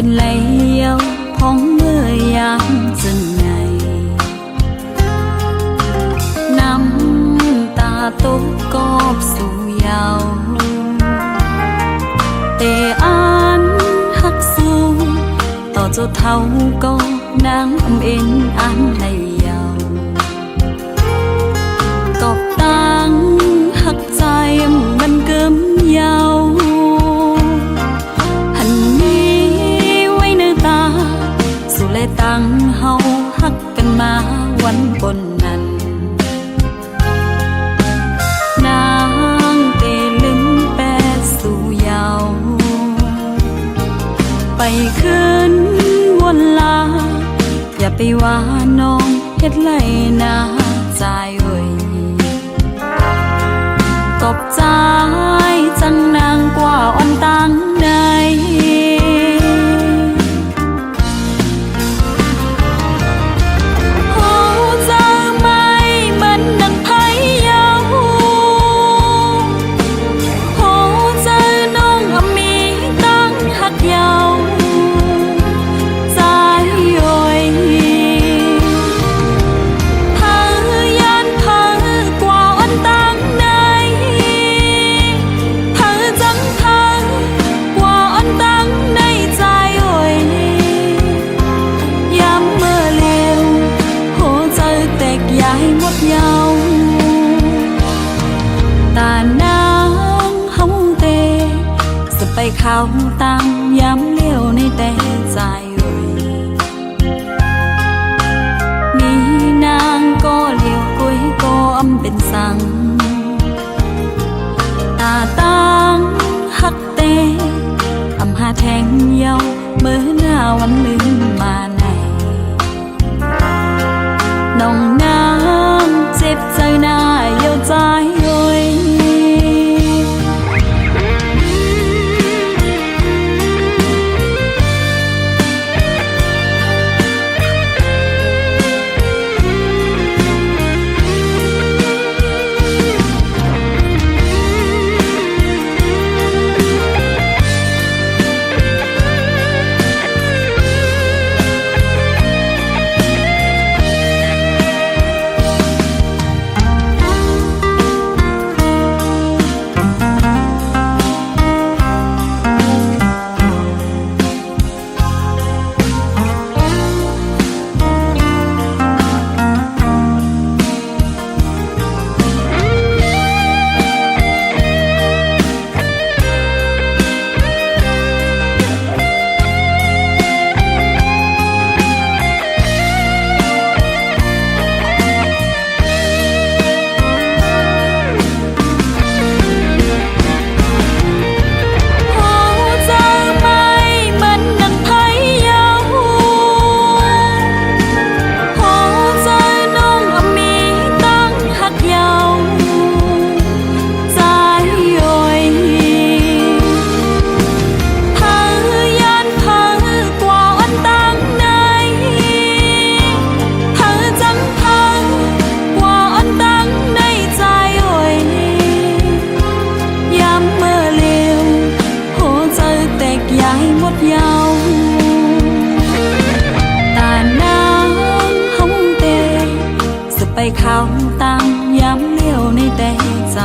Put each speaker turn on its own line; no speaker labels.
เป็นไหลเยาพ้องเมื่อยามจึงไงน้ำตาตกกอบสู่ยาวแต่อ่านหักสูต่อเจ้าเท่าก็นางเอ็นอ่านไหลเยากอบตังหักใจมันเกิมยาวหันนี้ไว้ในตาสู่เลยตังเฮาหักกันมาวันบนนั้นนางเตลึงแปดสู่ยาวไปคืนวนลาอย่าไปว่าน้องเฮ็ดไรนาใจเอ่ยกอบใจจังนางกว่าอ่อนตังใดโอ้เจอไหมมันดังไผ่เยาโอ้เจอน้องมีตั้งหักเยาใจโอยไปเข้าตามย้ำเลี้ยวในแต่ใจเอ่ยมีนางก็เลี้ยวกุยก็อำเป็นสังตาตังหักเตอำหาแทงเยาเมื่อหน้าวันลืมมาในน้องนางเจ็บใจหน้าเยี่ยวใจเอ่ยไปเข้าตามย้ำเลี้ยวในแต่ใจ